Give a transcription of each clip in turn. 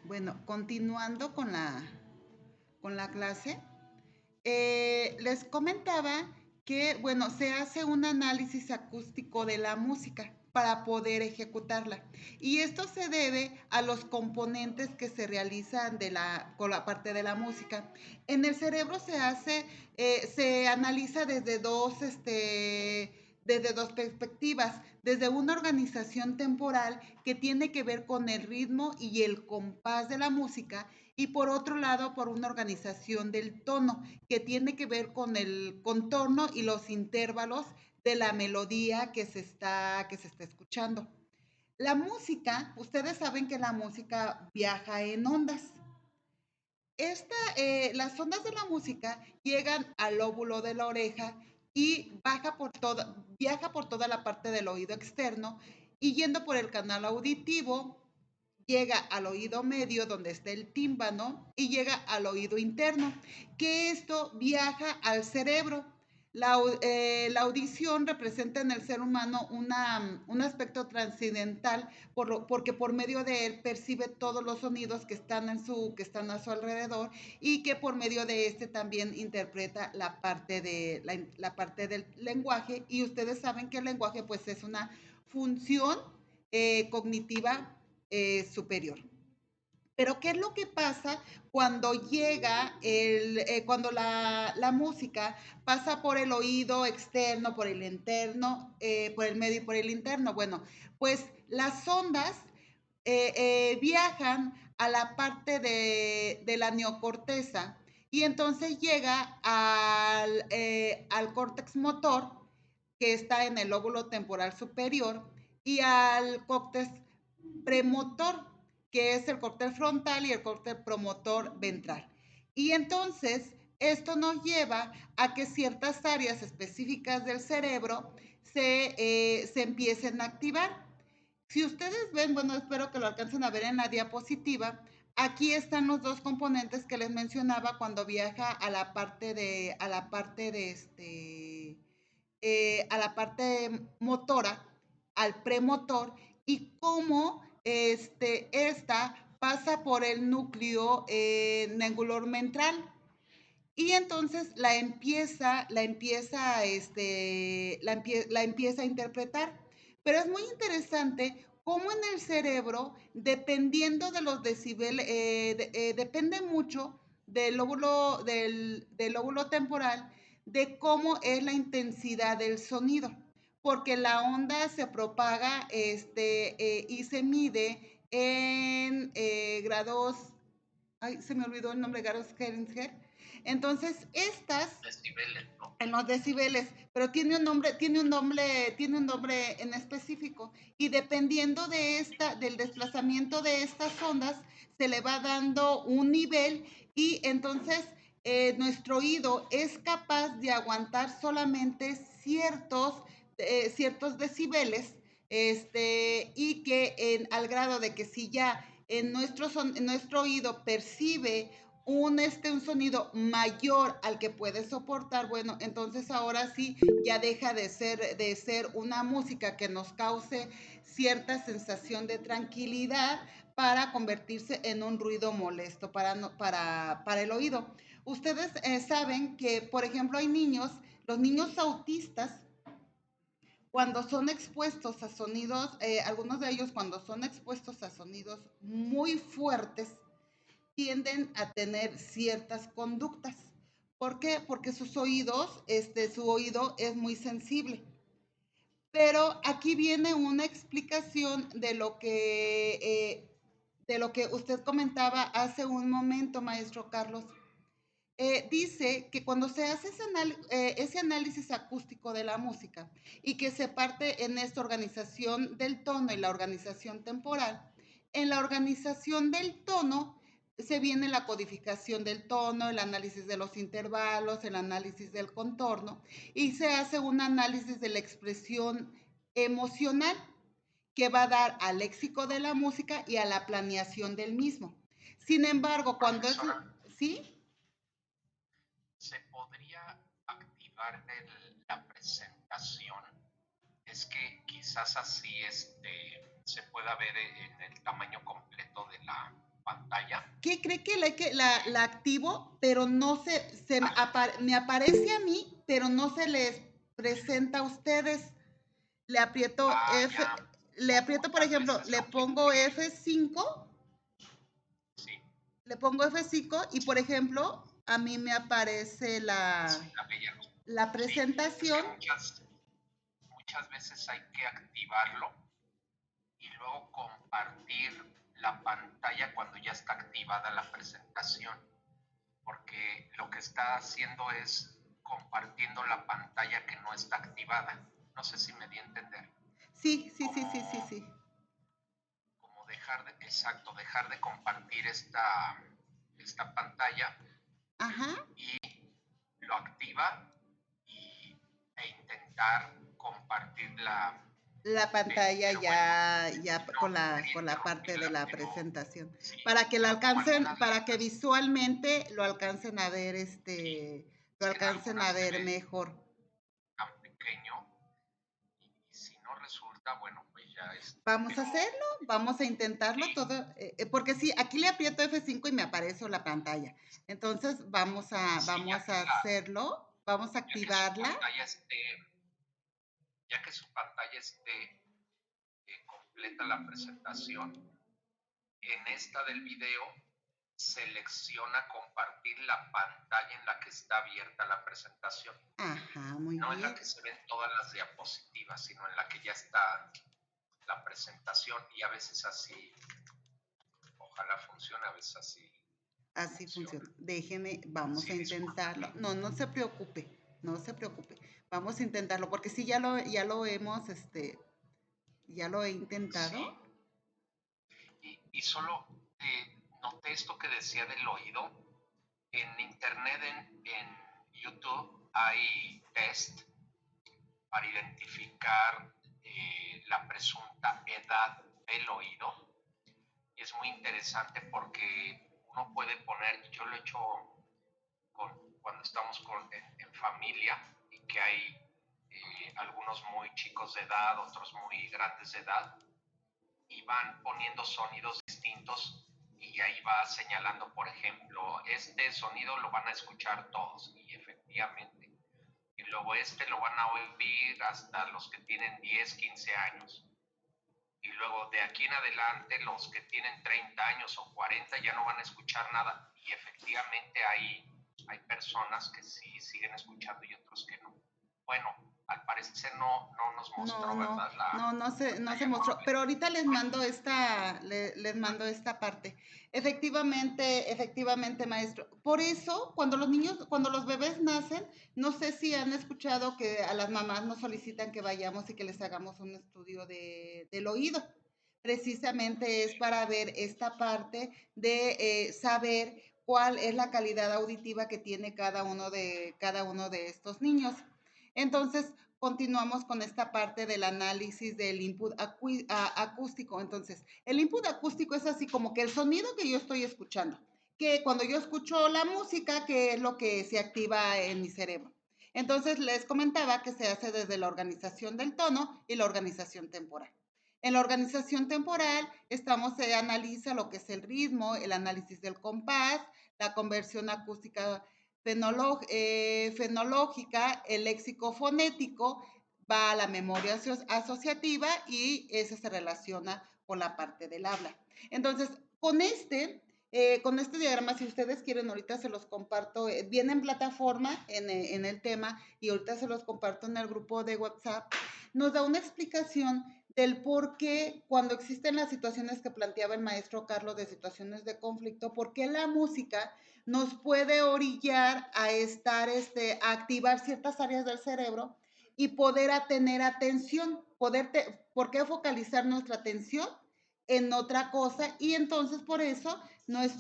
Bueno, continuando con la clase, les comentaba que, bueno, se hace un análisis acústico de la música para poder ejecutarla. Y esto se debe a los componentes que se realizan con la parte de la música. En el cerebro se analiza desde dos perspectivas, desde una organización temporal que tiene que ver con el ritmo y el compás de la música, y por otro lado por una organización del tono que tiene que ver con el contorno y los intervalos de la melodía que se está escuchando. La música, ustedes saben que la música viaja en ondas. Las ondas de la música llegan al lóbulo de la oreja y viaja por toda la parte del oído externo, y yendo por el canal auditivo, llega al oído medio donde está el tímpano y llega al oído interno, que esto viaja al cerebro. La audición representa en el ser humano un aspecto trascendental porque por medio de él percibe todos los sonidos que están a su alrededor, y que por medio de este también interpreta la parte del lenguaje. Y ustedes saben que el lenguaje pues es una función cognitiva superior. Pero ¿qué es lo que pasa cuando cuando la música pasa por el oído externo, por el interno, por el medio y por el interno? Bueno, pues las ondas viajan a la parte de la neocorteza, y entonces llega al córtex motor, que está en el lóbulo temporal superior, y al córtex premotor, que es el córtex frontal y el córtex promotor ventral. Y entonces esto nos lleva a que ciertas áreas específicas del cerebro se empiecen a activar. Si ustedes ven, bueno, espero que lo alcancen a ver en la diapositiva, aquí están los dos componentes que les mencionaba cuando viaja a la parte motora, al premotor, y cómo esta pasa por el núcleo nebulor ventral, y entonces la empieza a interpretar. Pero es muy interesante cómo en el cerebro, dependiendo de los decibeles, depende mucho del lóbulo temporal, de cómo es la intensidad del sonido, porque la onda se propaga y se mide en grados, ay, se me olvidó el nombre, grados Kelvin. Entonces, Decibeles, ¿no? en los decibeles, pero tiene un nombre en específico, y dependiendo del desplazamiento de estas ondas, se le va dando un nivel, y entonces nuestro oído es capaz de aguantar solamente ciertos decibeles, y que al grado de que si ya en nuestro oído percibe un sonido mayor al que puede soportar, bueno, entonces ahora sí ya deja de ser una música que nos cause cierta sensación de tranquilidad, para convertirse en un ruido molesto para el oído. Ustedes saben que, por ejemplo, los niños autistas, cuando son expuestos a sonidos, algunos de ellos cuando son expuestos a sonidos muy fuertes, tienden a tener ciertas conductas. ¿Por qué? Porque su oído es muy sensible. Pero aquí viene una explicación de lo que usted comentaba hace un momento, maestro Carlos. Dice que cuando se hace ese análisis acústico de la música, y que se parte en esta organización del tono y la organización temporal, en la organización del tono se viene la codificación del tono, el análisis de los intervalos, el análisis del contorno, y se hace un análisis de la expresión emocional, que va a dar al léxico de la música y a la planeación del mismo. Sin embargo, cuando es... Profesora, ¿Sí? ¿se podría activar la presentación? Es que quizás así se pueda ver en el tamaño completo de la pantalla. ¿Qué cree que la activo, pero no me aparece a mí, pero no se les presenta a ustedes? Le aprieto F, Ya, le aprieto, por muchas ejemplo, veces le lo que pongo F5, sí, le pongo F5 y, por ejemplo, a mí me aparece sí, la veía. la Sí, es que presentación. muchas veces hay que activarlo y luego compartir la pantalla cuando ya está activada la presentación, porque lo que está haciendo es compartiendo la pantalla que no está activada. No sé si me di a entender. Sí, sí, sí, sí, sí, Como, sí. como dejar de compartir esta pantalla Ajá. y lo activa e intentar compartir La pantalla pero bueno, ya con no quería con la parte de interrumpirla, la pero presentación. sí, Para que la pero como alcancen, algunas para que letras, visualmente lo alcancen a ver, sí, lo es que en alcancen a algunas se ver ve mejor. tan pequeño y si no resulta, bueno, pues ya Vamos a pero hacerlo, vamos a intentarlo sí, todo, porque sí, aquí le aprieto F5 y me aparece la pantalla. Entonces sí, vamos a hacerlo, vamos a ya que su activarla. pantalla esté, ya que su pantalla esté completa la presentación, en esta del video selecciona compartir la pantalla en la que está abierta la presentación, Ajá, muy no en la bien. que se ven todas las diapositivas, sino en la que ya está la presentación y a veces así, ojalá funcione, a veces así Así funciona. funciona. Déjeme, vamos Sí, a intentarlo. disculpe. No, no se preocupe, no se preocupe. Vamos a intentarlo, porque sí, ya lo hemos, ya lo he intentado. Sí, y solo noté esto que decía del oído. En internet, en YouTube, hay test para identificar la presunta edad del oído. Y es muy interesante porque uno puede poner, yo lo he hecho cuando estamos en familia y que hay algunos muy chicos de edad, otros muy grandes de edad, y van poniendo sonidos distintos y ahí va señalando, por ejemplo, este sonido lo van a escuchar todos y efectivamente. Y luego este lo van a oír hasta los que tienen 10, 15 años. Y luego de aquí en adelante los que tienen 30 años o 40 ya no van a escuchar nada. Y efectivamente hay personas que sí siguen escuchando y otros que no. Bueno, al parecer no nos No, mostró, no, ¿verdad? La no se pantalla mostró, completa. pero ahorita les mando esta parte. Efectivamente, maestro. Por eso, cuando los bebés nacen, no sé si han escuchado que a las mamás nos solicitan que vayamos y que les hagamos un estudio del oído. Precisamente es para ver esta parte de saber cuál es la calidad auditiva que tiene cada uno de estos niños. Entonces, continuamos con esta parte del análisis del input acústico. Entonces, el input acústico es así como que el sonido que yo estoy escuchando, que cuando yo escucho la música, que es lo que se activa en mi cerebro. Entonces, les comentaba que se hace desde la organización del tono y la organización temporal. En la organización temporal analiza lo que es el ritmo, el análisis del compás, la conversión acústica fenológica, el léxico fonético, va a la memoria asociativa y esa se relaciona con la parte del habla. Entonces, con este diagrama, si ustedes quieren, ahorita se los comparto, viene en plataforma en el tema y ahorita se los comparto en el grupo de WhatsApp, nos da una explicación del por qué cuando existen las situaciones que planteaba el maestro Carlos de situaciones de conflicto, por qué la música nos puede orillar a a activar ciertas áreas del cerebro y poder tener atención, ¿por qué focalizar nuestra atención en otra cosa? Y entonces por eso nos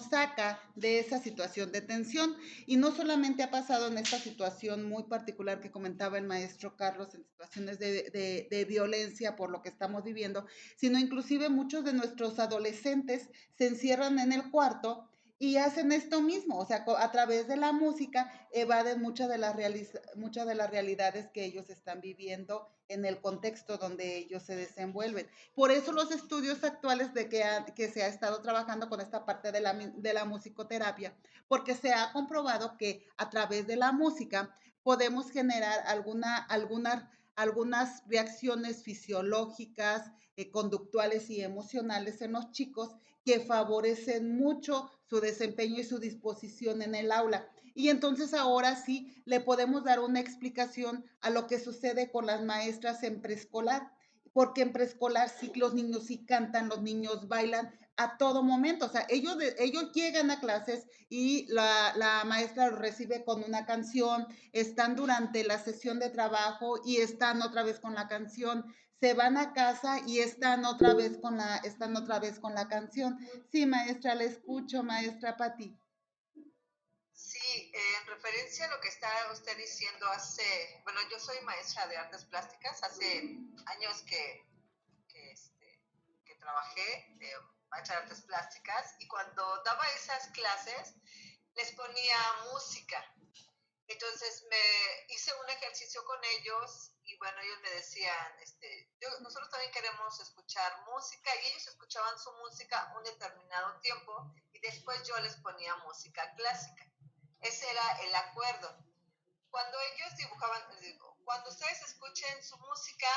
saca de esa situación de tensión. Y no solamente ha pasado en esta situación muy particular que comentaba el maestro Carlos, en situaciones de violencia por lo que estamos viviendo, sino inclusive muchos de nuestros adolescentes se encierran en el cuarto y hacen esto mismo, o sea, a través de la música evaden muchas de las realidades que ellos están viviendo en el contexto donde ellos se desenvuelven. Por eso los estudios actuales de que se ha estado trabajando con esta parte de la musicoterapia, porque se ha comprobado que a través de la música podemos generar algunas reacciones fisiológicas, conductuales y emocionales en los chicos que favorecen mucho su desempeño y su disposición en el aula. Y entonces ahora sí le podemos dar una explicación a lo que sucede con las maestras en preescolar, porque en preescolar sí los niños sí cantan, los niños bailan a todo momento, o sea, ellos llegan a clases y la maestra los recibe con una canción, están durante la sesión de trabajo y están otra vez con la canción, se van a casa y están otra vez con la canción. Sí, maestra, le escucho, maestra Pati. Sí, en referencia a lo que está usted diciendo bueno, yo soy maestra de artes plásticas, hace años que trabajé de maestra de artes plásticas y cuando daba esas clases les ponía música. Entonces me hice un ejercicio con ellos y bueno, ellos me decían, nosotros también queremos escuchar música y ellos escuchaban su música un determinado tiempo y después yo les ponía música clásica. Ese era el acuerdo. Cuando ellos dibujaban, digo, cuando ustedes escuchen su música,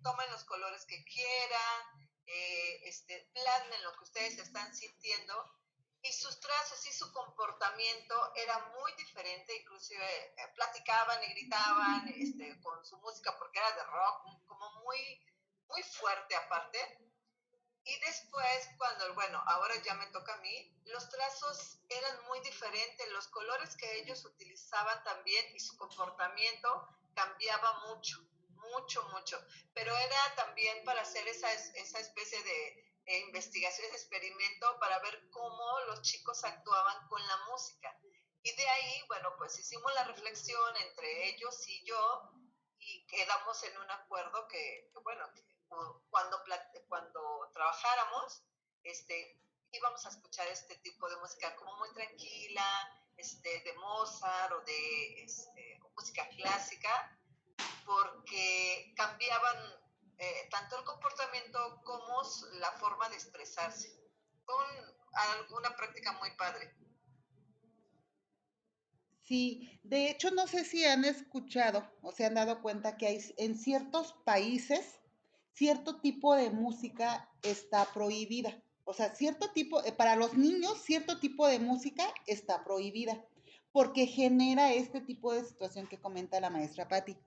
tomen los colores que quieran, plasmen lo que ustedes están sintiendo y sus trazos y su comportamiento era muy diferente, inclusive platicaban y gritaban con su música porque era de rock, como muy fuerte aparte. Y después, bueno, ahora ya me toca a mí, los trazos eran muy diferentes, los colores que ellos utilizaban también y su comportamiento cambiaba mucho. Pero era también para hacer esa especie de investigación, ese experimento para ver cómo los chicos actuaban con la música. Y de ahí, bueno, pues hicimos la reflexión entre ellos y yo y quedamos en un acuerdo bueno, cuando trabajáramos, íbamos a escuchar este tipo de música como muy tranquila, de Mozart o de música clásica, porque cambiaban tanto el comportamiento como la forma de expresarse. Con alguna práctica muy padre. Sí, de hecho no sé si han escuchado o se han dado cuenta que hay en ciertos países cierto tipo de música está prohibida. O sea, para los niños cierto tipo de música está prohibida porque genera este tipo de situación que comenta la maestra Patti.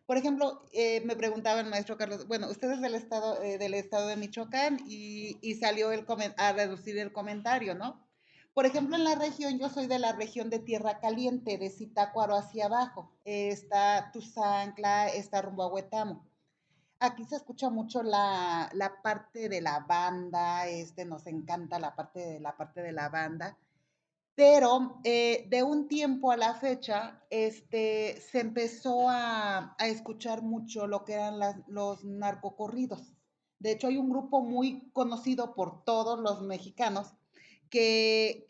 Por ejemplo, me preguntaba el maestro Carlos, bueno, usted es del estado de Michoacán y salió a reducir el comentario, ¿no? Por ejemplo, en la región, yo soy de la región de Tierra Caliente, de Zitácuaro hacia abajo. Está Tuzancla, está rumbo a Huetamo. Aquí se escucha mucho la parte de la banda, nos encanta la parte de la banda, pero de un tiempo a la fecha, se empezó a escuchar mucho lo que eran los narcocorridos. De hecho, hay un grupo muy conocido por todos los mexicanos que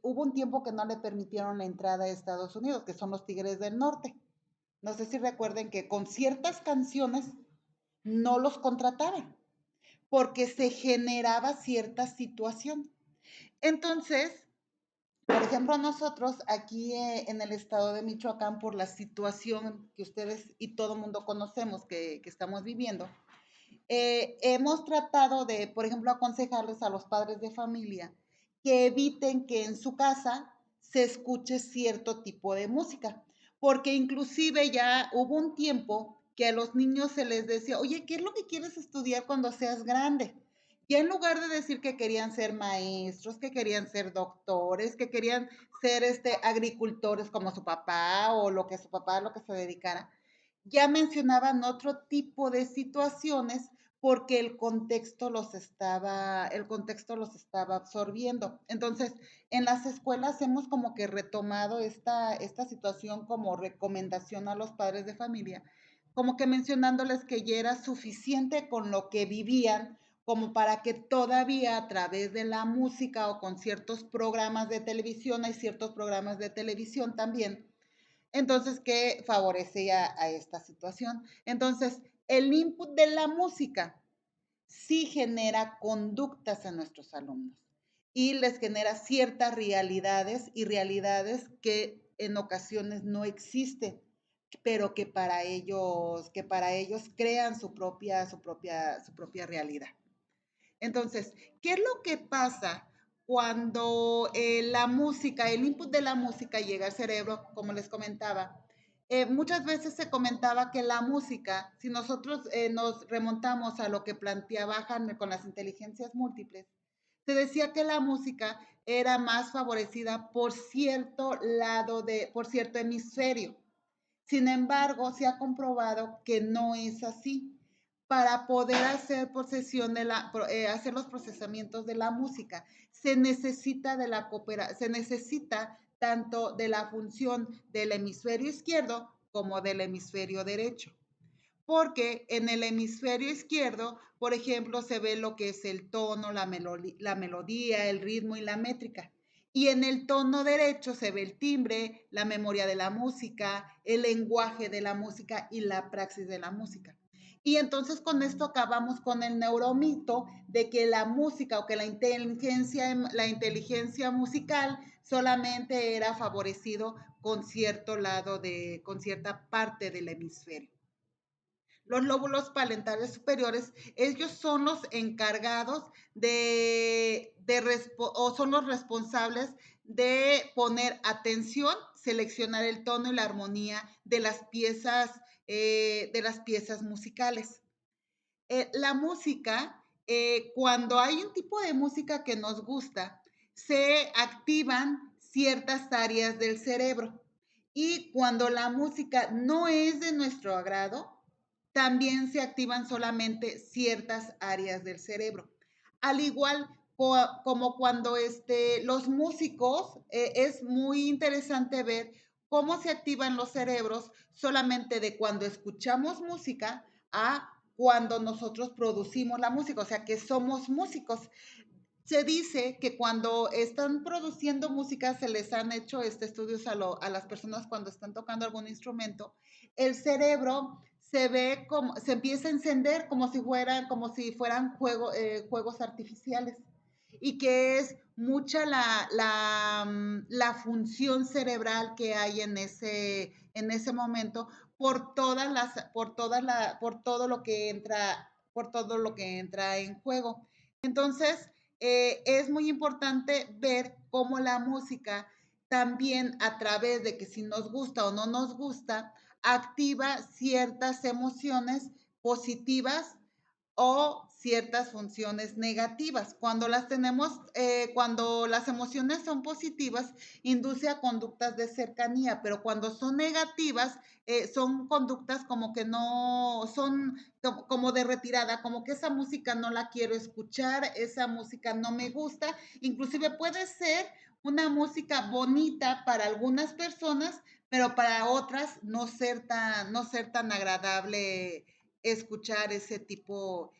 hubo un tiempo que no le permitieron la entrada a Estados Unidos, que son los Tigres del Norte. No sé si recuerden que con ciertas canciones no los contrataban porque se generaba cierta situación. Entonces, por ejemplo, nosotros aquí en el estado de Michoacán, por la situación que ustedes y todo el mundo conocemos que estamos viviendo, hemos tratado de, por ejemplo, aconsejarles a los padres de familia que eviten que en su casa se escuche cierto tipo de música, porque inclusive ya hubo un tiempo que a los niños se les decía, oye, ¿qué es lo que quieres estudiar cuando seas grande? Y en lugar de decir que querían ser maestros, que querían ser doctores, que querían ser agricultores como su papá o lo que su papá, lo que se dedicara, ya mencionaban otro tipo de situaciones porque el contexto los estaba absorbiendo. Entonces, en las escuelas hemos como que retomado esta situación como recomendación a los padres de familia, como que mencionándoles que ya era suficiente con lo que vivían, como para que todavía a través de la música o con ciertos programas de televisión, hay ciertos programas de televisión también, entonces que favorecía a esta situación. Entonces, el input de la música sí genera conductas en nuestros alumnos y les genera ciertas realidades y realidades que en ocasiones no existen, pero que para ellos crean su propia realidad. Entonces, ¿qué es lo que pasa cuando la música, el input de la música llega al cerebro? Como les comentaba, muchas veces se comentaba que la música, si nosotros nos remontamos a lo que planteaba Harmer con las inteligencias múltiples, se decía que la música era más favorecida por cierto lado por cierto hemisferio. Sin embargo, se ha comprobado que no es así. Para poder hacer, hacer los procesamientos de la música, se necesita tanto de la función del hemisferio izquierdo como del hemisferio derecho. Porque en el hemisferio izquierdo, por ejemplo, se ve lo que es el tono, la melodía, el ritmo y la métrica. Y en el tono derecho se ve el timbre, la memoria de la música, el lenguaje de la música y la praxis de la música. Y entonces con esto acabamos con el neuromito de que la música o que la inteligencia musical solamente era favorecido con con cierta parte del hemisferio. Los lóbulos palentares superiores, ellos son los encargados o son los responsables de poner atención, seleccionar el tono y la armonía de las piezas musicales. La música, cuando hay un tipo de música que nos gusta, se activan ciertas áreas del cerebro. Y cuando la música no es de nuestro agrado, también se activan solamente ciertas áreas del cerebro. Al igual como cuando los músicos, es muy interesante ver cómo se activan los cerebros solamente de cuando escuchamos música a cuando nosotros producimos la música, o sea que somos músicos. Se dice que cuando están produciendo música, se les han hecho estudios a las personas cuando están tocando algún instrumento, el cerebro se empieza a encender como si fueran juegos artificiales y que es mucha la función cerebral que hay en ese momento por todo lo que entra en juego. Entonces, es muy importante ver cómo la música también a través de que si nos gusta o no nos gusta, activa ciertas emociones positivas o ciertas funciones negativas. Cuando las emociones son positivas, induce a conductas de cercanía, pero cuando son negativas, son conductas como que no, son como de retirada, como que esa música no la quiero escuchar, esa música no me gusta, inclusive puede ser una música bonita para algunas personas, pero para otras no ser tan agradable escuchar ese tipo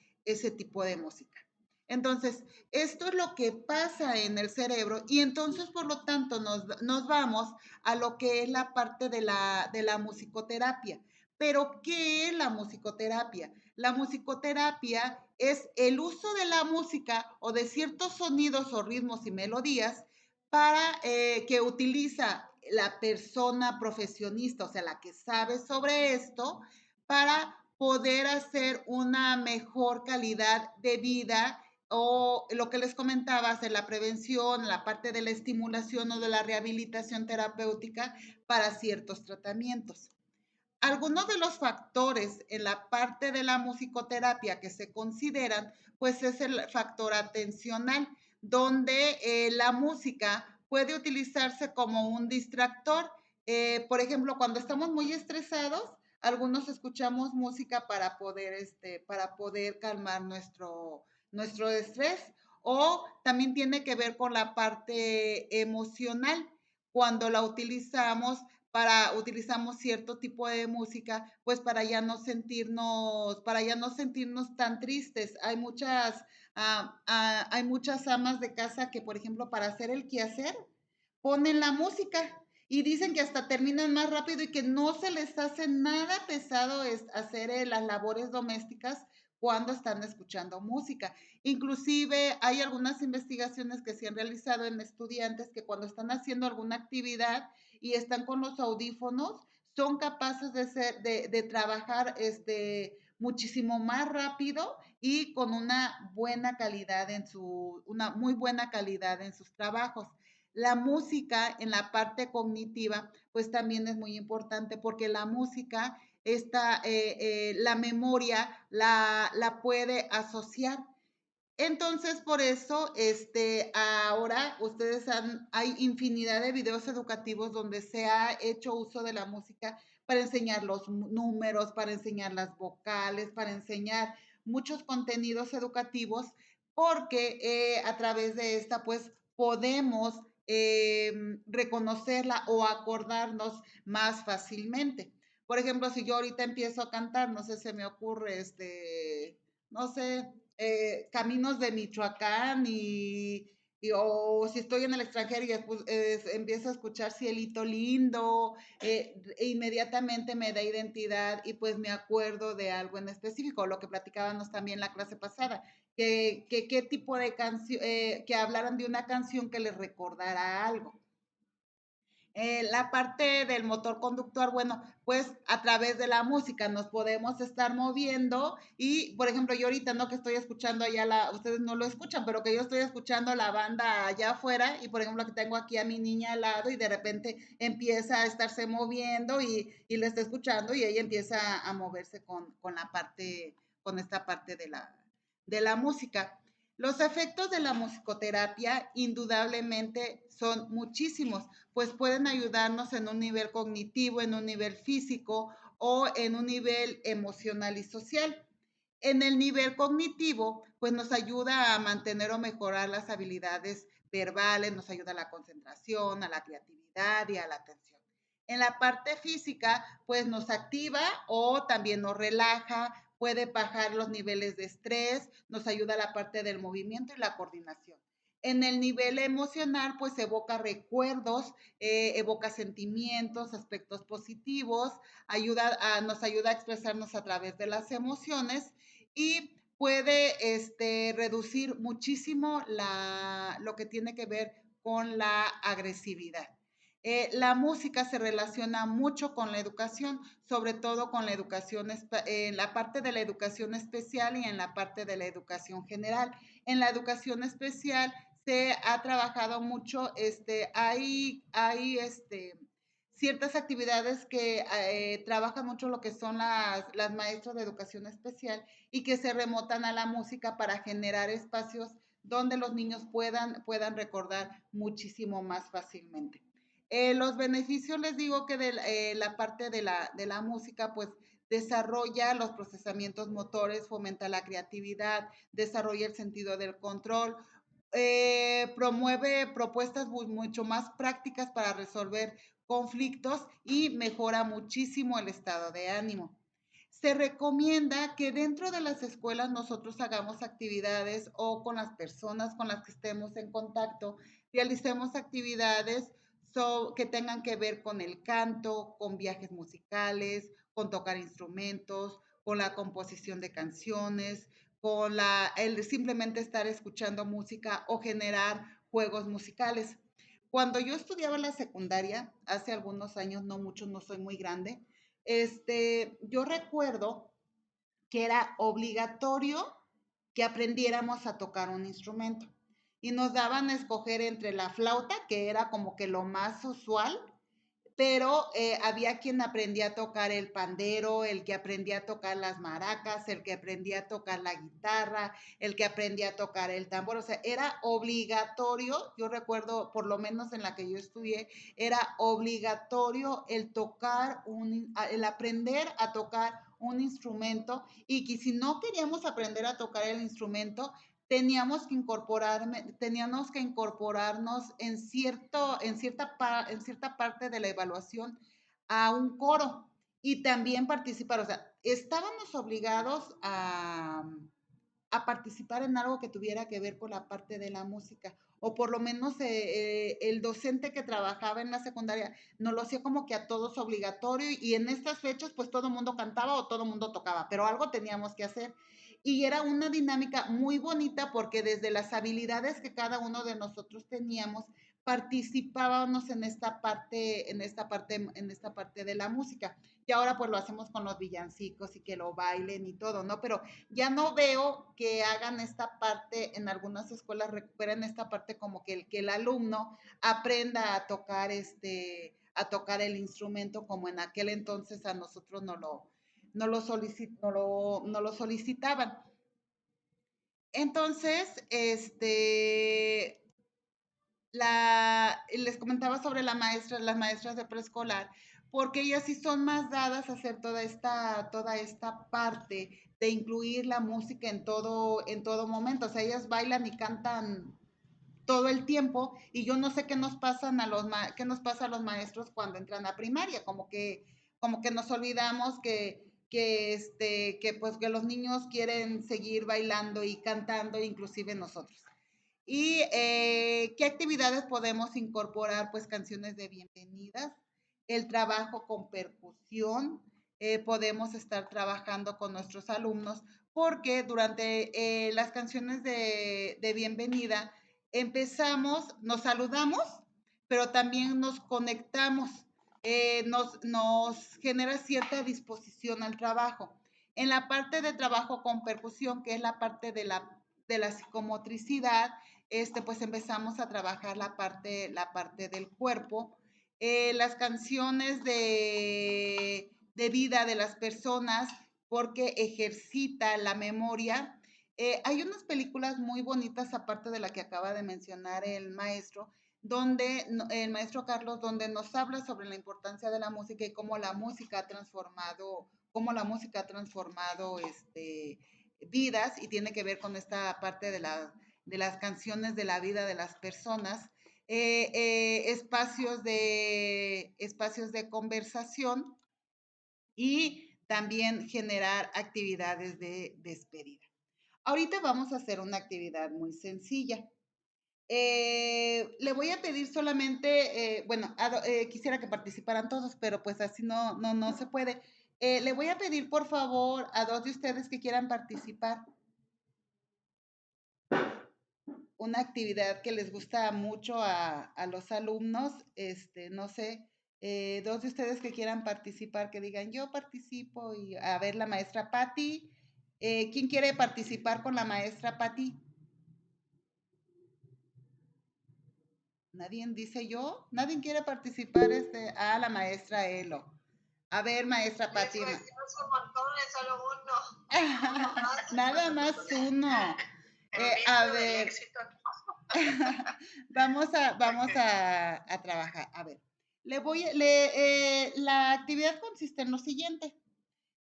de música. Entonces, esto es lo que pasa en el cerebro y entonces, por lo tanto, nos vamos a lo que es la parte de la musicoterapia. Pero, ¿qué es la musicoterapia? La musicoterapia es el uso de la música o de ciertos sonidos o ritmos y melodías para que utiliza la persona profesionista, o sea, la que sabe sobre esto, para poder hacer una mejor calidad de vida o lo que les comentaba, hacer la prevención, la parte de la estimulación o de la rehabilitación terapéutica para ciertos tratamientos. Algunos de los factores en la parte de la musicoterapia que se consideran, pues es el factor atencional, donde la música puede utilizarse como un distractor. Por ejemplo, cuando estamos muy estresados, algunos escuchamos música para poder calmar nuestro estrés o también tiene que ver con la parte emocional cuando la utilizamos utilizamos cierto tipo de música, pues para ya no sentirnos tan tristes. Hay muchas amas de casa que, por ejemplo, para hacer el quehacer, ponen la música y dicen que hasta terminan más rápido y que no se les hace nada pesado hacer las labores domésticas cuando están escuchando música. Inclusive hay algunas investigaciones que se han realizado en estudiantes que cuando están haciendo alguna actividad y están con los audífonos, son capaces de trabajar muchísimo más rápido y con una muy buena calidad en sus trabajos. La música en la parte cognitiva, pues también es muy importante porque la música, la memoria la puede asociar. Entonces, por eso, ahora hay infinidad de videos educativos donde se ha hecho uso de la música para enseñar los números, para enseñar las vocales, para enseñar muchos contenidos educativos, porque a través de esta, pues, podemos reconocerla o acordarnos más fácilmente. Por ejemplo, si yo ahorita empiezo a cantar, no sé, se me ocurre, no sé, caminos de Michoacán o si estoy en el extranjero y después empiezo a escuchar Cielito Lindo, inmediatamente me da identidad y pues me acuerdo de algo en específico, lo que platicábamos también la clase pasada, que qué tipo de canción, que hablaran de una canción que les recordara algo. La parte del motor conductor, bueno, pues a través de la música nos podemos estar moviendo y, por ejemplo, yo ahorita, ¿no? Que estoy escuchando allá, ustedes no lo escuchan, pero que yo estoy escuchando la banda allá afuera y, por ejemplo, que tengo aquí a mi niña al lado y de repente empieza a estarse moviendo y la está escuchando y ella empieza a moverse con esta parte de la música. Los efectos de la musicoterapia indudablemente son muchísimos, pues pueden ayudarnos en un nivel cognitivo, en un nivel físico o en un nivel emocional y social. En el nivel cognitivo, pues nos ayuda a mantener o mejorar las habilidades verbales, nos ayuda a la concentración, a la creatividad y a la atención. En la parte física, pues nos activa o también nos relaja, puede bajar los niveles de estrés, nos ayuda a la parte del movimiento y la coordinación. En el nivel emocional, pues evoca recuerdos, evoca sentimientos, aspectos positivos, nos ayuda a expresarnos a través de las emociones y puede reducir muchísimo lo que tiene que ver con la agresividad. La música se relaciona mucho con la educación, sobre todo con la educación, en la parte de la educación especial y en la parte de la educación general. En la educación especial se ha trabajado mucho, hay ciertas actividades que trabajan mucho lo que son las maestras de educación especial y que se remontan a la música para generar espacios donde los niños puedan recordar muchísimo más fácilmente. Los beneficios, les digo que de la parte de la música, pues desarrolla los procesamientos motores, fomenta la creatividad, desarrolla el sentido del control, promueve propuestas mucho más prácticas para resolver conflictos y mejora muchísimo el estado de ánimo. Se recomienda que dentro de las escuelas nosotros hagamos actividades o con las personas con las que estemos en contacto, realicemos actividades que tengan que ver con el canto, con viajes musicales, con tocar instrumentos, con la composición de canciones, el simplemente estar escuchando música o generar juegos musicales. Cuando yo estudiaba en la secundaria, hace algunos años, no muchos, no soy muy grande, yo recuerdo que era obligatorio que aprendiéramos a tocar un instrumento y nos daban a escoger entre la flauta, que era como que lo más usual, pero había quien aprendía a tocar el pandero, el que aprendía a tocar las maracas, el que aprendía a tocar la guitarra, el que aprendía a tocar el tambor, o sea, era obligatorio, yo recuerdo, por lo menos en la que yo estudié, era obligatorio el aprender a tocar un instrumento y que si no queríamos aprender a tocar el instrumento, teníamos que incorporarnos en cierta parte de la evaluación a un coro y también participar. O sea, estábamos obligados a participar en algo que tuviera que ver con la parte de la música. O por lo menos el docente que trabajaba en la secundaria nos lo hacía como que a todos obligatorio y en estas fechas pues todo el mundo cantaba o todo el mundo tocaba, pero algo teníamos que hacer. Y era una dinámica muy bonita porque desde las habilidades que cada uno de nosotros teníamos, participábamos en esta parte de la música. Y ahora pues lo hacemos con los villancicos y que lo bailen y todo, ¿no? Pero ya no veo que hagan esta parte, en algunas escuelas recuperen esta parte como que el alumno aprenda a tocar el instrumento como en aquel entonces a nosotros no lo solicitaban. Entonces, les comentaba sobre las maestras de preescolar, porque ellas sí son más dadas a hacer toda esta parte de incluir la música en todo momento. O sea, ellas bailan y cantan todo el tiempo y yo no sé qué nos pasan qué nos pasa a los maestros cuando entran a primaria, como que nos olvidamos que los niños quieren seguir bailando y cantando, inclusive nosotros. ¿Y qué actividades podemos incorporar? Pues canciones de bienvenidas, el trabajo con percusión, podemos estar trabajando con nuestros alumnos porque durante las canciones de bienvenida nos saludamos, pero también nos conectamos, nos genera cierta disposición al trabajo. En la parte de trabajo con percusión, que es la parte de la psicomotricidad, pues empezamos a trabajar la parte del cuerpo. Las canciones de vida de las personas, porque ejercita la memoria. Hay unas películas muy bonitas, aparte de la que acaba de mencionar el maestro, el maestro Carlos, donde nos habla sobre la importancia de la música y cómo la música ha transformado vidas y tiene que ver con esta parte de las canciones de la vida de las personas, espacios de conversación y también generar actividades de despedida. Ahorita vamos a hacer una actividad muy sencilla. Le voy a pedir solamente, quisiera que participaran todos, pero pues así no se puede. Le voy a pedir por favor a dos de ustedes que quieran participar una actividad que les gusta mucho a los alumnos, no sé, dos de ustedes que quieran participar, que digan yo participo y a ver la maestra Patti, ¿quién quiere participar con la maestra Patti? ¿Nadie dice yo? ¿Nadie quiere participar? La maestra Elo. A ver, maestra Patti. Les decimos un montón, es solo uno. Uno más. Nada más uno. A ver. vamos a trabajar. A ver, la actividad consiste en lo siguiente.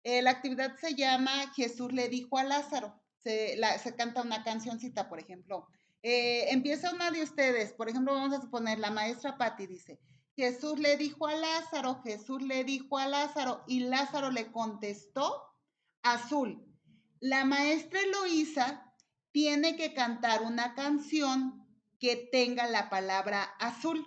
La actividad se llama Jesús le dijo a Lázaro. Se canta una cancioncita, por ejemplo. Empieza una de ustedes. Por ejemplo, vamos a suponer, la maestra Patti dice, Jesús le dijo a Lázaro, Jesús le dijo a Lázaro, y Lázaro le contestó, azul. La maestra Eloísa tiene que cantar una canción que tenga la palabra azul.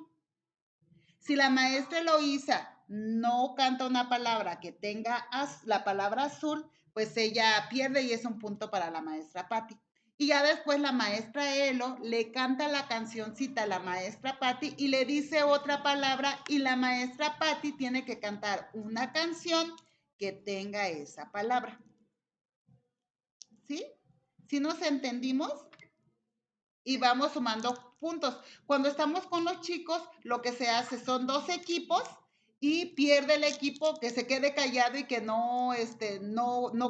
Si la maestra Eloísa no canta una palabra que tenga la palabra azul, pues ella pierde y es un punto para la maestra Patti. Y ya después la maestra Elo le canta la cancioncita a la maestra Patti y le dice otra palabra y la maestra Patti tiene que cantar una canción que tenga esa palabra. ¿Sí? ¿Sí nos entendimos? Y vamos sumando puntos. Cuando estamos con los chicos, lo que se hace son dos equipos y pierde el equipo que se quede callado y que no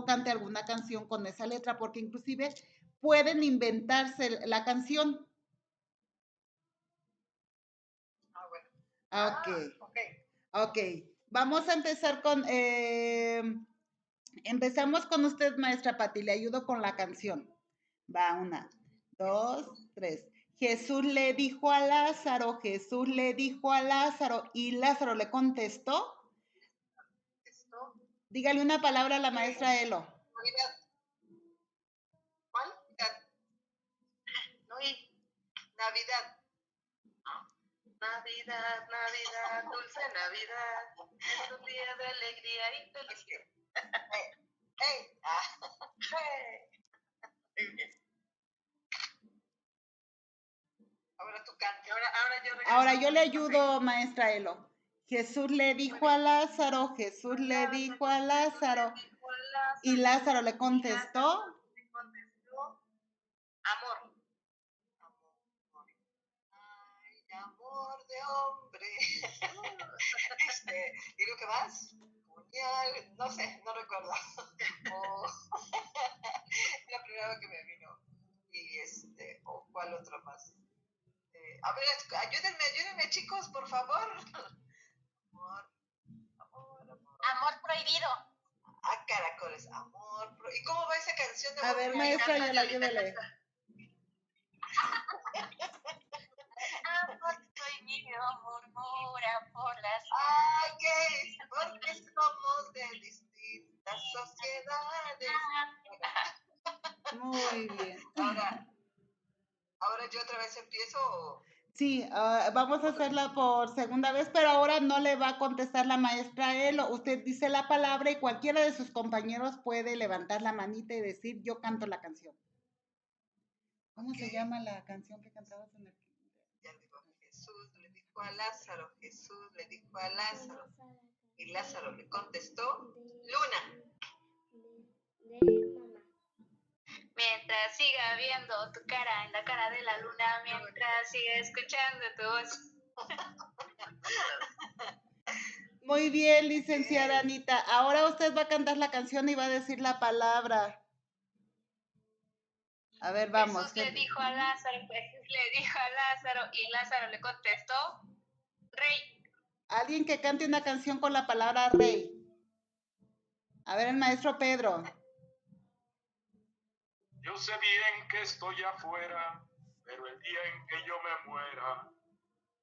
cante alguna canción con esa letra, porque inclusive pueden inventarse la canción. Ok. Vamos a empezar empezamos con usted, maestra Patti, le ayudo con la canción. Va, 1, 2, 3. Jesús le dijo a Lázaro, Jesús le dijo a Lázaro, y Lázaro le contestó, Dígale una palabra a la maestra Elo. Navidad. ¿Cuál? Navidad. No oí. Navidad. Navidad, Navidad, dulce Navidad, es un día de alegría y felicidad. ¡Hey! Muy bien. Ahora tú canta. Ahora yo regreso. Ahora yo le ayudo, maestra Elo. Jesús le dijo a Lázaro, Jesús le dijo a Lázaro, y Lázaro le contestó, Amor. Ay, amor de hombre. ¿Y lo que más? Puñal, no sé, no recuerdo. La primera vez que me vino. Y o cuál otro más. A ver, ayúdenme, chicos, por favor. Amor prohibido. Caracoles, amor. ¿Y cómo va esa canción de a ver, maestra Elo, ayúdele. Amor prohibido murmura por las... ¡Ay, qué! Porque somos de distintas sociedades. Muy bien. Ahora yo otra vez empiezo. Sí, vamos a hacerla por segunda vez, pero ahora no le va a contestar la maestra Elo. Usted dice la palabra y cualquiera de sus compañeros puede levantar la manita y decir, yo canto la canción. ¿Cómo se llama la canción que cantabas en el Ya digo, Jesús le dijo a Lázaro, Jesús le dijo a Lázaro. Y Lázaro le contestó, Luna. Mientras siga viendo tu cara en la cara de la luna, mientras siga escuchando tu voz. Muy bien, licenciada Anita. Ahora usted va a cantar la canción y va a decir la palabra. A ver, vamos. Jesús le dijo a Lázaro, y Lázaro le contestó, Rey. Alguien que cante una canción con la palabra rey. A ver, el maestro Pedro. Yo sé bien que estoy afuera, pero el día en que yo me muera,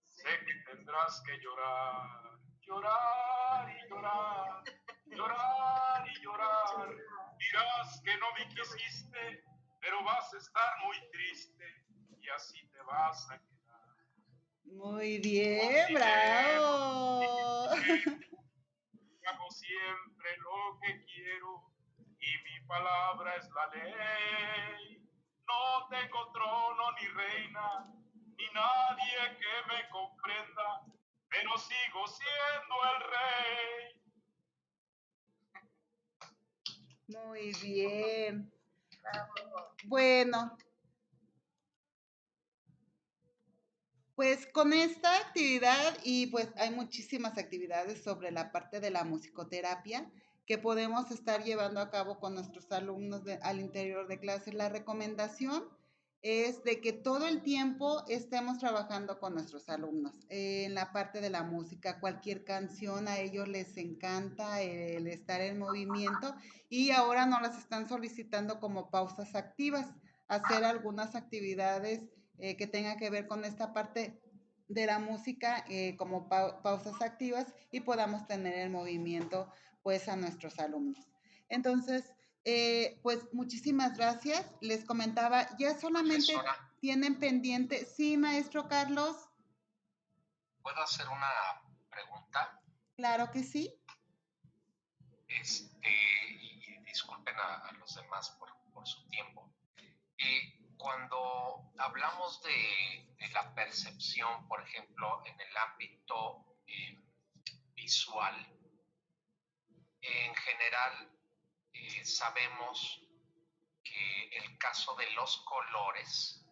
sé que tendrás que llorar, llorar y llorar, llorar y llorar. Dirás que no me quisiste, pero vas a estar muy triste y así te vas a quedar. Muy bien, bravo. Hago siempre lo que quiero y mi palabra es la ley. No tengo trono ni reina, ni nadie que me comprenda, pero sigo siendo el rey. Muy bien. Bueno, pues con esta actividad y pues hay muchísimas actividades sobre la parte de la musicoterapia que podemos estar llevando a cabo con nuestros alumnos al interior de clases. La recomendación es de que todo el tiempo estemos trabajando con nuestros alumnos en la parte de la música. Cualquier canción a ellos les encanta el estar en movimiento y ahora nos las están solicitando como pausas activas, hacer algunas actividades que tenga que ver con esta parte de la música como pausas activas y podamos tener el movimiento pues a nuestros alumnos. Entonces, pues muchísimas gracias. Les comentaba, ya solamente Profesora, tienen pendiente. Sí, maestro Carlos. ¿puedo hacer una pregunta? Claro que sí. Y disculpen a los demás por su tiempo. Cuando hablamos de la percepción, por ejemplo, en el ámbito visual, en general sabemos que el caso de los colores,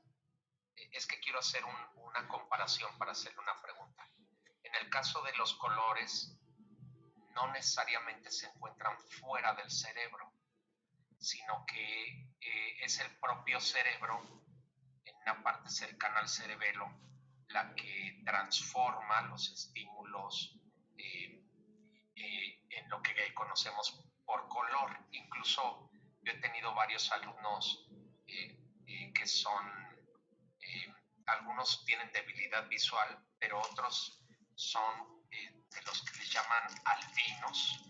es que quiero hacer una comparación para hacerle una pregunta. En el caso de los colores, no necesariamente se encuentran fuera del cerebro, sino que es el propio cerebro, en una parte cercana al cerebelo, la que transforma los estímulos en lo que conocemos por color. Incluso yo he tenido varios alumnos que son, algunos tienen debilidad visual, pero otros son de los que les llaman albinos,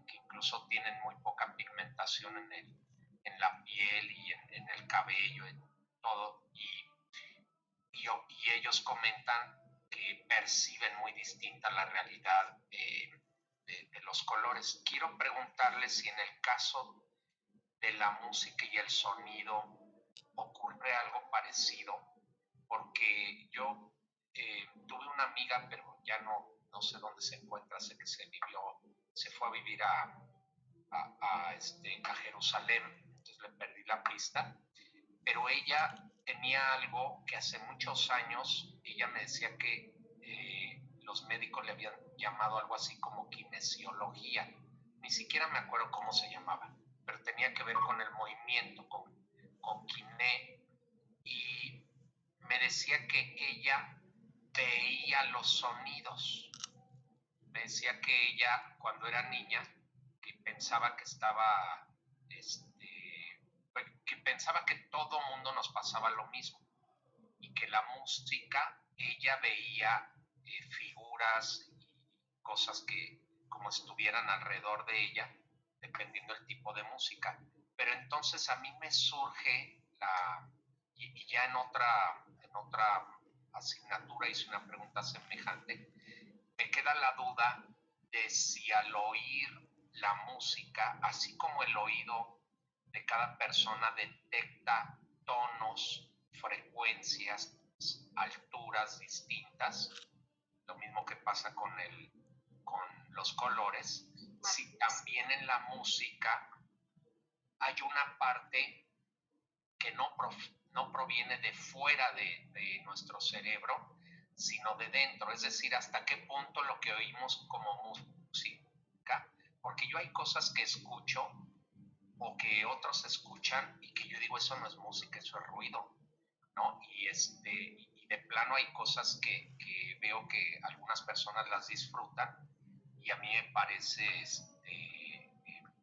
que incluso tienen muy poca pigmentación en la piel y en el cabello, en todo, y ellos comentan que perciben muy distinta la realidad de los colores. Quiero preguntarles si en el caso de la música y el sonido ocurre algo parecido, porque yo tuve una amiga, pero ya no sé dónde se encuentra, sé que se fue a vivir a Jerusalén, entonces le perdí la pista, pero ella tenía algo que hace muchos años, ella me decía que los médicos le habían llamado algo así como kinesiología, ni siquiera me acuerdo cómo se llamaba, pero tenía que ver con el movimiento, con kiné, y me decía que ella veía los sonidos. Me decía que ella, cuando era niña, que pensaba que estaba, que pensaba que todo mundo nos pasaba lo mismo y que la música, ella veía figuras y cosas que como estuvieran alrededor de ella, dependiendo del tipo de música. Pero entonces a mí me surge y ya en otra asignatura hice una pregunta semejante, me queda la duda de si al oír la música, así como el oído de cada persona detecta tonos, frecuencias, alturas distintas, lo mismo que pasa con los colores, si también en la música hay una parte que no proviene de fuera de nuestro cerebro, sino de dentro, es decir, hasta qué punto lo que oímos como música, porque yo hay cosas que escucho o que otros escuchan y que yo digo, eso no es música, eso es ruido, ¿no? Y de plano hay cosas que veo que algunas personas las disfrutan y a mí me parece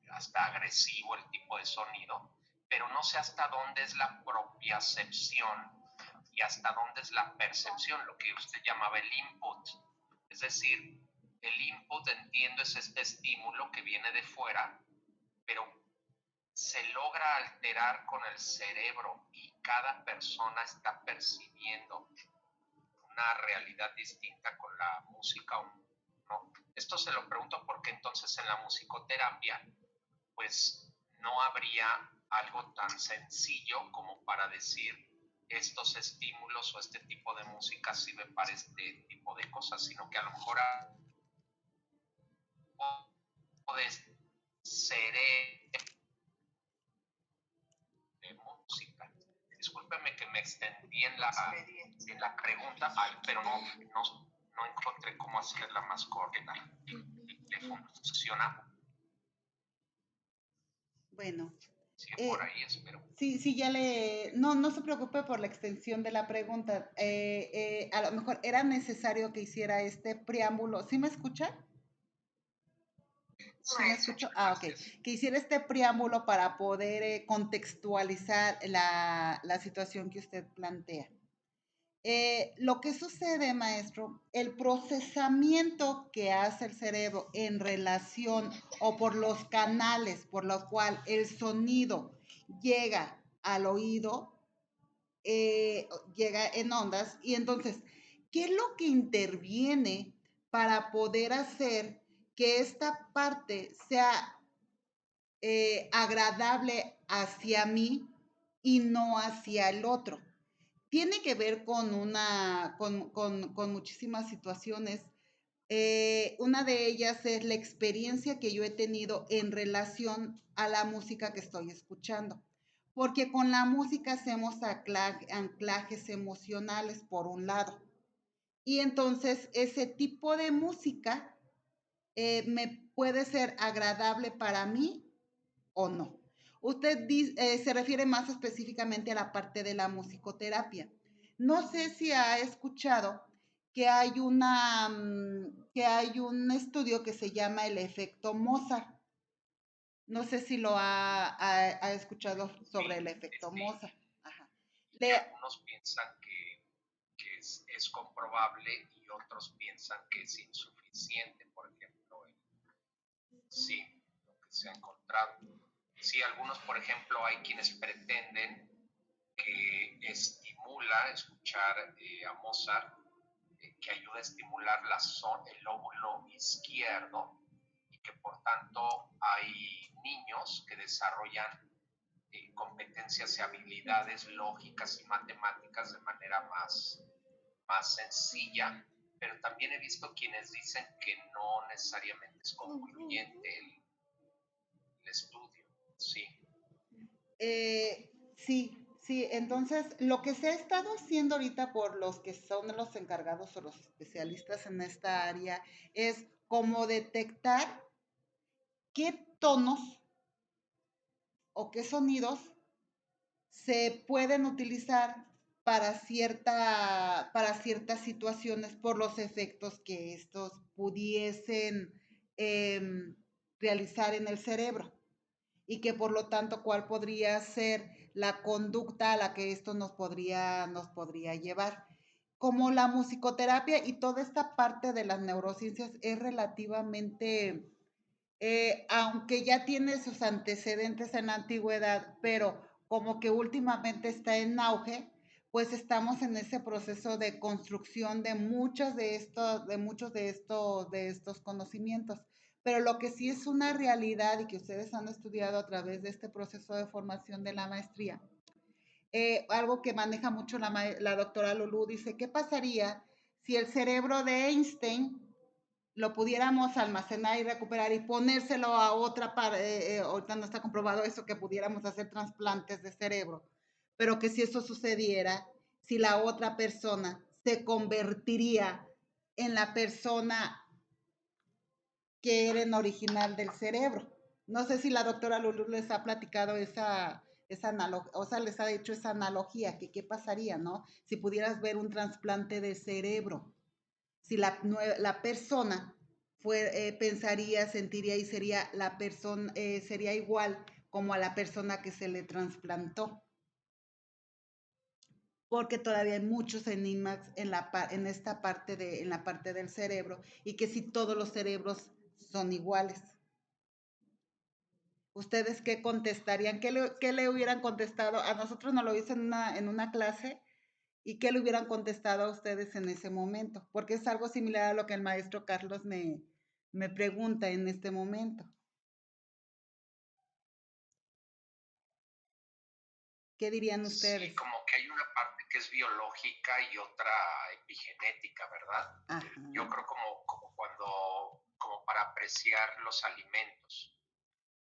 hasta agresivo el tipo de sonido, pero no sé hasta dónde es la propiacepción y hasta dónde es la percepción, lo que usted llamaba el input. Es decir, el input, entiendo, es este estímulo que viene de fuera, pero se logra alterar con el cerebro y cada persona está percibiendo una realidad distinta con la música o no. Esto se lo pregunto porque entonces en la musicoterapia pues no habría algo tan sencillo como para decir estos estímulos o este tipo de música sirve para este tipo de cosas, sino que a lo mejor puede ser de música. Discúlpeme que me extendí en la pregunta, pero no encontré cómo hacerla más corta. ¿Le funciona? Bueno, Sí, por ahí espero. sí, no se preocupe por la extensión de la pregunta. A lo mejor era necesario que hiciera este preámbulo. ¿Sí me escucha? ¿Sí me escucho? Ah, ok. Que hiciera este preámbulo para poder contextualizar la situación que usted plantea. Lo que sucede, maestro, el procesamiento que hace el cerebro en relación o por los canales por los cuales el sonido llega al oído, llega en ondas, y entonces, ¿qué es lo que interviene para poder hacer que esta parte sea agradable hacia mí y no hacia el otro? Tiene que ver con muchísimas situaciones. Una de ellas es la experiencia que yo he tenido en relación a la música que estoy escuchando. Porque con la música hacemos anclajes emocionales, por un lado. Y entonces ese tipo de música me puede ser agradable para mí o no. Usted se refiere más específicamente a la parte de la musicoterapia. No sé si ha escuchado que que hay un estudio que se llama el efecto Mozart. No sé si lo ha escuchado sobre el efecto Mozart. Ajá. Y algunos piensan que es comprobable y otros piensan que es insuficiente, por ejemplo. Sí, lo se ha encontrado. Sí, algunos, por ejemplo, hay quienes pretenden que estimula escuchar a Mozart, que ayuda a estimular el lóbulo izquierdo y que por tanto hay niños que desarrollan competencias y habilidades lógicas y matemáticas de manera más sencilla, pero también he visto quienes dicen que no necesariamente es concluyente el estudio. Sí. Sí, entonces lo que se ha estado haciendo ahorita por los que son los encargados o los especialistas en esta área es como detectar qué tonos o qué sonidos se pueden utilizar para ciertas situaciones por los efectos que estos pudiesen em, realizar en el cerebro y que por lo tanto cuál podría ser la conducta a la que esto nos podría llevar. Como la musicoterapia y toda esta parte de las neurociencias es relativamente, aunque ya tiene sus antecedentes en la antigüedad, pero como que últimamente está en auge, pues estamos en ese proceso de construcción de de estos conocimientos. Pero lo que sí es una realidad y que ustedes han estudiado a través de este proceso de formación de la maestría, algo que maneja mucho la doctora Lulú, dice, ¿qué pasaría si el cerebro de Einstein lo pudiéramos almacenar y recuperar y ponérselo a otra parte? Ahorita no está comprobado eso, que pudiéramos hacer trasplantes de cerebro, pero que si eso sucediera, si la otra persona se convertiría en la persona que era en original del cerebro. No sé si la doctora Lulu les ha platicado esa analogía, o sea, les ha hecho esa analogía, que qué pasaría, ¿no? Si pudieras ver un trasplante de cerebro, si la persona pensaría, sentiría y sería la persona, sería igual como a la persona que se le trasplantó. Porque todavía hay muchos enigmas en esta parte en la parte del cerebro y que si todos los cerebros son iguales. ¿Ustedes qué contestarían? ¿Qué le hubieran contestado? A nosotros nos lo hizo en una clase. ¿Y qué le hubieran contestado a ustedes en ese momento? Porque es algo similar a lo que el maestro Carlos me pregunta en este momento. ¿Qué dirían ustedes? Sí, como que hay una parte que es biológica y otra epigenética, ¿verdad? Ajá. Yo creo como para apreciar los alimentos,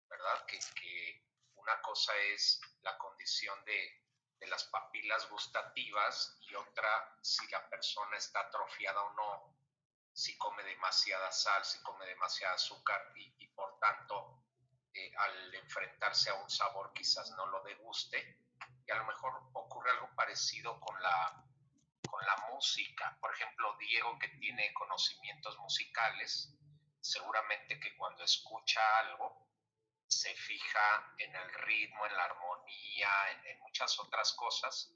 ¿verdad? Que una cosa es la condición de las papilas gustativas y otra si la persona está atrofiada o no, si come demasiada sal, si come demasiada azúcar y por tanto al enfrentarse a un sabor quizás no lo deguste. Y a lo mejor ocurre algo parecido con la música. Por ejemplo, Diego, que tiene conocimientos musicales, seguramente que cuando escucha algo se fija en el ritmo, en la armonía, en muchas otras cosas,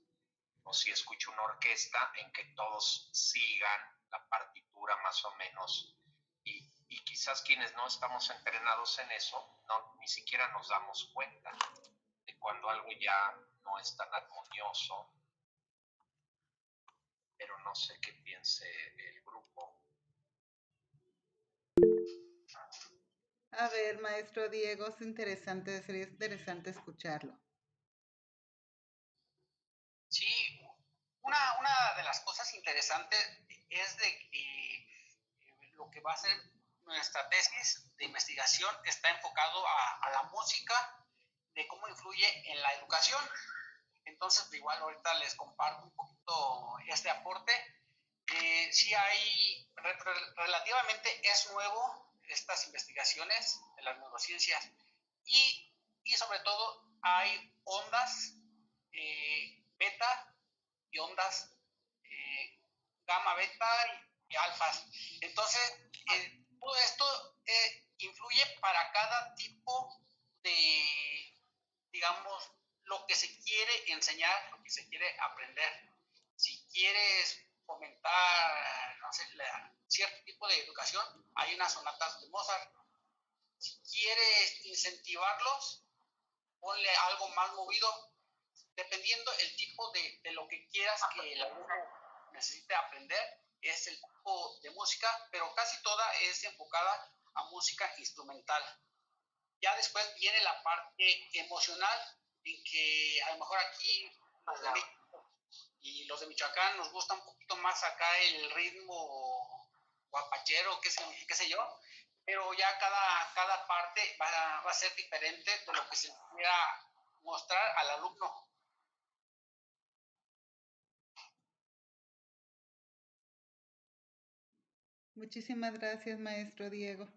o si escucha una orquesta en que todos sigan la partitura más o menos, y quizás quienes no estamos entrenados en eso, ni siquiera nos damos cuenta de cuando algo ya no es tan armonioso, pero no sé qué piense el grupo. A ver, maestro Diego, sería interesante escucharlo. Sí, una de las cosas interesantes es de que lo que va a ser nuestra tesis de investigación está enfocado a la música, de cómo influye en la educación. Entonces, igual ahorita les comparto un poquito este aporte. Sí hay, relativamente es nuevo estas investigaciones de las neurociencias y sobre todo hay ondas beta y ondas gamma, beta y alfas. Entonces, todo esto influye para cada tipo de, digamos, lo que se quiere enseñar, lo que se quiere aprender. Si quieres fomentar, no sé, cierto tipo de educación, hay unas sonatas de Mozart. Si quieres incentivarlos, ponle algo más movido, dependiendo el tipo de lo que quieras que el alumno necesite aprender, es el tipo de música, pero casi toda es enfocada a música instrumental. Ya después viene la parte emocional, en que a lo mejor aquí los de México y los de Michoacán nos gusta un poquito más acá el ritmo guapachero, qué sé yo, pero ya cada parte va a ser diferente de lo que se quiera mostrar al alumno. Muchísimas gracias, maestro Diego.